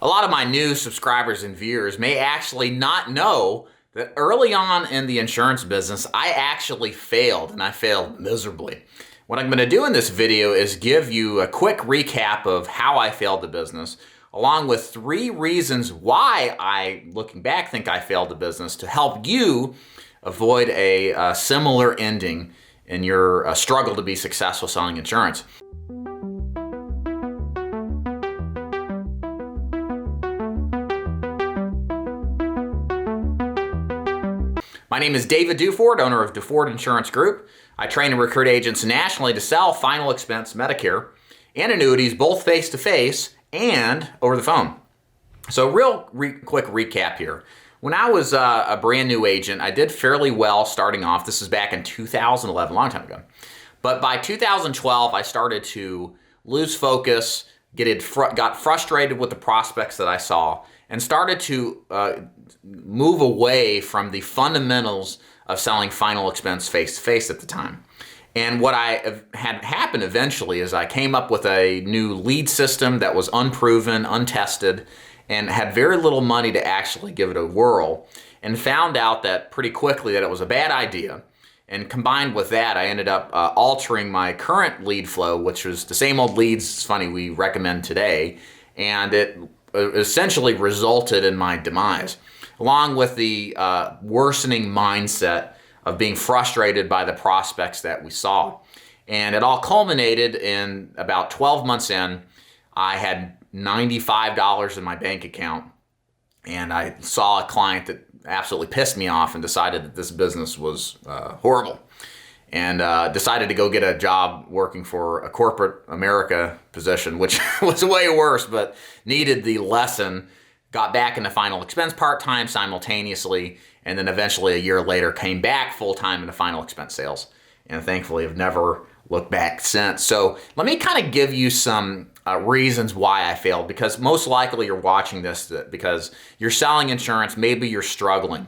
A lot of my new subscribers and viewers may actually not know that early on in the insurance business, I actually failed, and I failed miserably. What I'm going to do in this video is give you a quick recap of how I failed the business, along with 3 reasons why I, looking back, think I failed the business to help you avoid a similar ending in your struggle to be successful selling insurance. My name is David Duford, owner of Duford Insurance Group. I train and recruit agents nationally to sell final expense Medicare and annuities, both face-to-face and over the phone. So quick recap here. When I was a brand new agent, I did fairly well starting off. This is back in 2011, a long time ago. But by 2012, I started to lose focus, got frustrated with the prospects that I saw, and started to move away from the fundamentals of selling final expense face-to-face at the time. And what I had happen eventually is I came up with a new lead system that was unproven, untested, and had very little money to actually give it a whirl, and found out that pretty quickly that it was a bad idea. And combined with that, I ended up altering my current lead flow, which was the same old leads, it's funny, we recommend today, and it essentially resulted in my demise, along with the worsening mindset of being frustrated by the prospects that we saw. And it all culminated in about 12 months in, I had $95 in my bank account, and I saw a client that absolutely pissed me off and decided that this business was horrible, and decided to go get a job working for a corporate America position, which was way worse, but needed the lesson. Got back into final expense part-time simultaneously, and then eventually a year later came back full-time into final expense sales, and thankfully have never looked back since. So let me kind of give you some reasons why I failed, because most likely you're watching this because you're selling insurance, maybe you're struggling.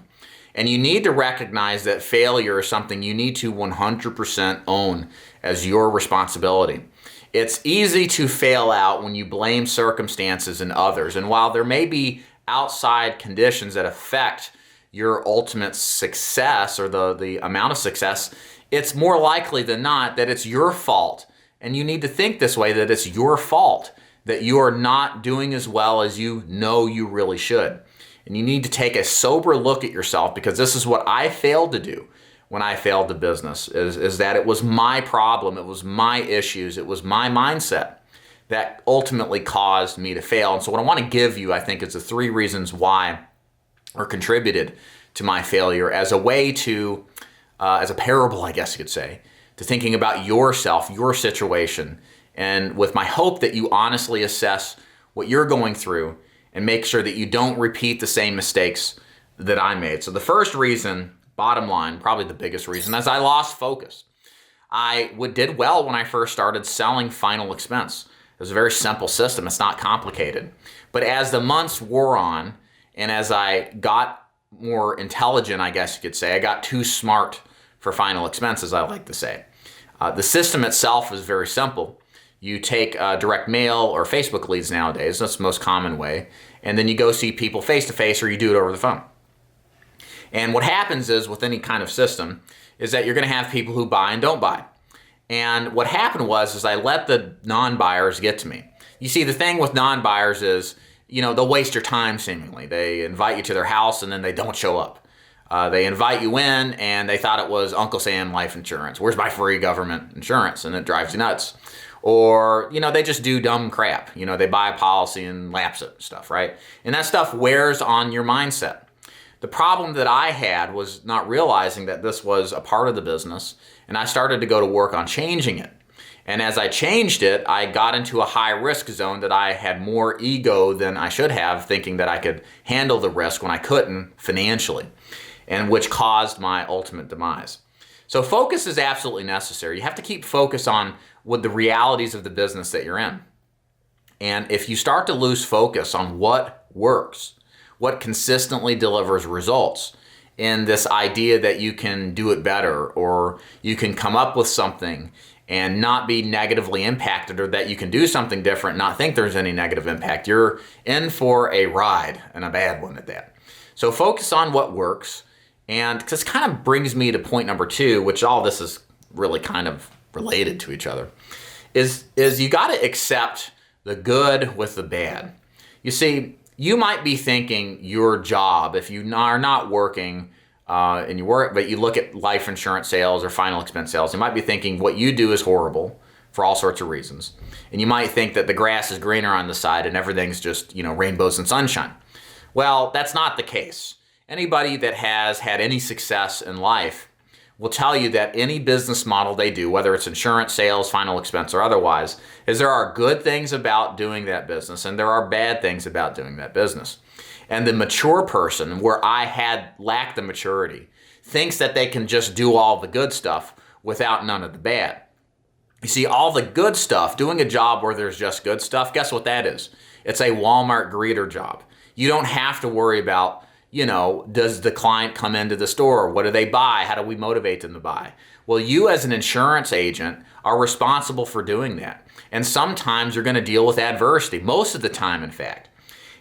And you need to recognize that failure is something you need to 100% own as your responsibility. It's easy to fail out when you blame circumstances and others. And while there may be outside conditions that affect your ultimate success or the amount of success, it's more likely than not that it's your fault. And you need to think this way, that it's your fault that you are not doing as well as you know you really should. And you need to take a sober look at yourself, because this is what I failed to do when I failed the business, is that it was my problem, it was my issues, it was my mindset that ultimately caused me to fail. And so what I want to give you, I think, is the 3 reasons why, or contributed to my failure, as a way to, as a parable, I guess you could say, to thinking about yourself, your situation, and with my hope that you honestly assess what you're going through and make sure that you don't repeat the same mistakes that I made. So the first reason, bottom line, probably the biggest reason, is I lost focus. I did well when I first started selling final expense. It was a very simple system. It's not complicated. But as the months wore on, and as I got more intelligent, I guess you could say, I got too smart for final expenses, I like to say. The system itself is very simple. You take direct mail or Facebook leads nowadays, that's the most common way, and then you go see people face-to-face, or you do it over the phone. And what happens is, with any kind of system, is that you're going to have people who buy and don't buy. And what happened was I let the non-buyers get to me. You see, the thing with non-buyers is, they'll waste your time seemingly. They invite you to their house and then they don't show up. They invite you in and they thought it was Uncle Sam life insurance. Where's my free government insurance? And it drives you nuts. Or, they just do dumb crap. They buy a policy and lapse it and stuff, right? And that stuff wears on your mindset. The problem that I had was not realizing that this was a part of the business, and I started to go to work on changing it. And as I changed it, I got into a high risk zone that I had more ego than I should have, thinking that I could handle the risk when I couldn't financially, and which caused my ultimate demise. So focus is absolutely necessary. You have to keep focus on the realities of the business that you're in. And if you start to lose focus on what works, what consistently delivers results, in this idea that you can do it better, or you can come up with something and not be negatively impacted, or that you can do something different, not think there's any negative impact. You're in for a ride, and a bad one at that. So focus on what works. And this kind of brings me to point number 2, which all this is really kind of related to each other, is you got to accept the good with the bad. You see, you might be thinking your job, if you are not working and you work, but you look at life insurance sales or final expense sales, you might be thinking what you do is horrible for all sorts of reasons. And you might think that the grass is greener on the side and everything's just, rainbows and sunshine. Well, that's not the case. Anybody that has had any success in life will tell you that any business model they do, whether it's insurance, sales, final expense, or otherwise, is there are good things about doing that business and there are bad things about doing that business. And the mature person, where I had lacked the maturity, thinks that they can just do all the good stuff without none of the bad. You see, all the good stuff, doing a job where there's just good stuff, guess what that is? It's a Walmart greeter job. You don't have to worry about, does the client come into the store? What do they buy? How do we motivate them to buy? Well, you as an insurance agent are responsible for doing that. And sometimes you're going to deal with adversity, most of the time, in fact.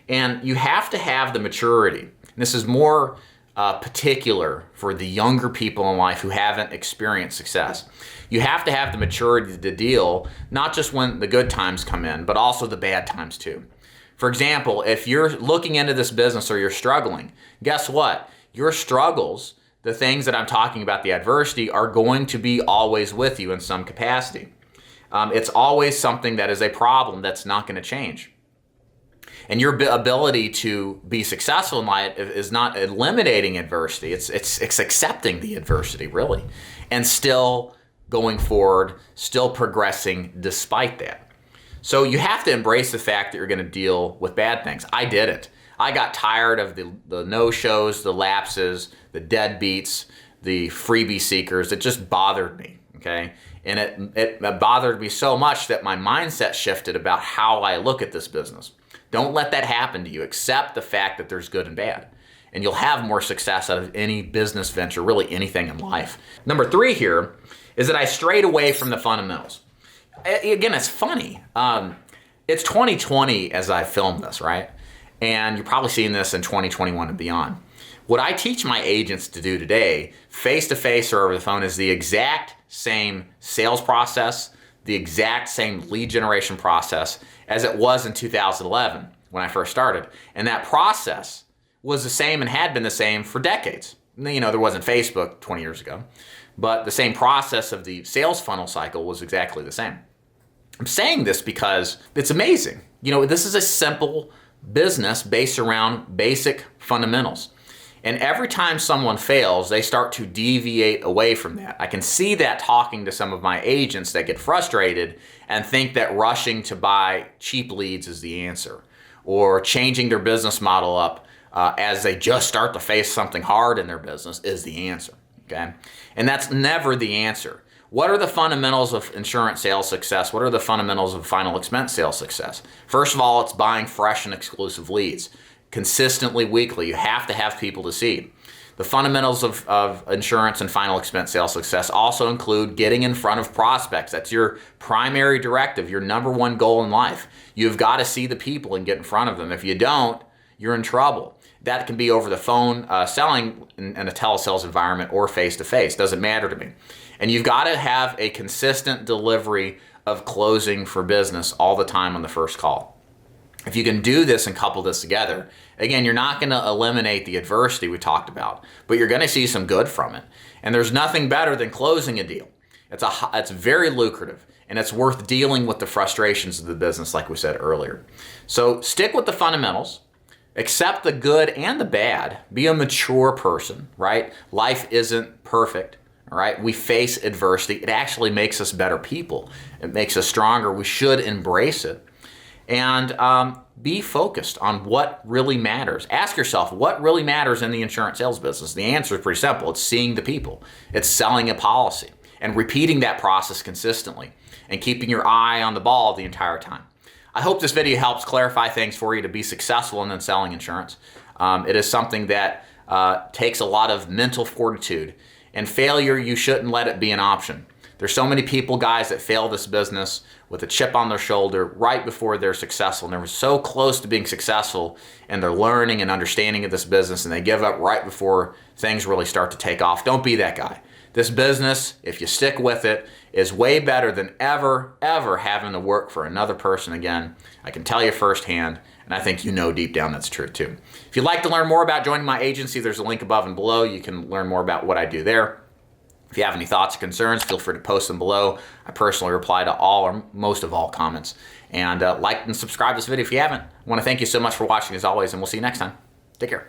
And you have to have the maturity. This is more particular for the younger people in life who haven't experienced success. You have to have the maturity to deal not just when the good times come in, but also the bad times too. For example, if you're looking into this business or you're struggling, guess what? Your struggles, the things that I'm talking about, the adversity, are going to be always with you in some capacity. It's always something that is a problem that's not going to change. And your ability to be successful in life is not eliminating adversity. It's accepting the adversity, really, and still going forward, still progressing despite that. So you have to embrace the fact that you're going to deal with bad things. I didn't. I got tired of the no-shows, the lapses, the deadbeats, the freebie seekers. It just bothered me, okay? And it bothered me so much that my mindset shifted about how I look at this business. Don't let that happen to you. Accept the fact that there's good and bad. And you'll have more success out of any business venture, really anything in life. Number 3 here is that I strayed away from the fundamentals. Again, it's funny. It's 2020 as I filmed this, right? And you're probably seeing this in 2021 and beyond. What I teach my agents to do today, face-to-face or over the phone, is the exact same sales process, the exact same lead generation process as it was in 2011 when I first started. And that process was the same and had been the same for decades. There wasn't Facebook 20 years ago, but the same process of the sales funnel cycle was exactly the same. I'm saying this because it's amazing. This is a simple business based around basic fundamentals. And every time someone fails, they start to deviate away from that. I can see that talking to some of my agents that get frustrated and think that rushing to buy cheap leads is the answer, or changing their business model up as they just start to face something hard in their business is the answer, okay? And that's never the answer. What are the fundamentals of insurance sales success? What are the fundamentals of final expense sales success? First of all, it's buying fresh and exclusive leads. Consistently, weekly, you have to have people to see. The fundamentals of insurance and final expense sales success also include getting in front of prospects. That's your primary directive, your number one goal in life. You've got to see the people and get in front of them. If you don't, you're in trouble. That can be over the phone, selling in a telesales environment, or face-to-face. Doesn't matter to me. And you've got to have a consistent delivery of closing for business all the time on the first call. If you can do this and couple this together, again, you're not going to eliminate the adversity we talked about, but you're going to see some good from it. And there's nothing better than closing a deal. It's very lucrative, and it's worth dealing with the frustrations of the business, like we said earlier. So stick with the fundamentals. Accept the good and the bad. Be a mature person, right? Life isn't perfect, all right? We face adversity. It actually makes us better people. It makes us stronger. We should embrace it. And be focused on what really matters. Ask yourself, what really matters in the insurance sales business? The answer is pretty simple. It's seeing the people. It's selling a policy and repeating that process consistently and keeping your eye on the ball the entire time. I hope this video helps clarify things for you to be successful in selling insurance. It is something that takes a lot of mental fortitude, and failure, you shouldn't let it be an option. There's so many people, guys, that fail this business with a chip on their shoulder right before they're successful. And they're so close to being successful in their learning and understanding of this business, and they give up right before things really start to take off. Don't be that guy. This business, if you stick with it, is way better than ever having to work for another person again. I can tell you firsthand, and I think you know deep down that's true too. If you'd like to learn more about joining my agency, there's a link above and below. You can learn more about what I do there. If you have any thoughts or concerns, feel free to post them below. I personally reply to all or most of all comments. And like and subscribe to this video if you haven't. I want to thank you so much for watching as always, and we'll see you next time. Take care.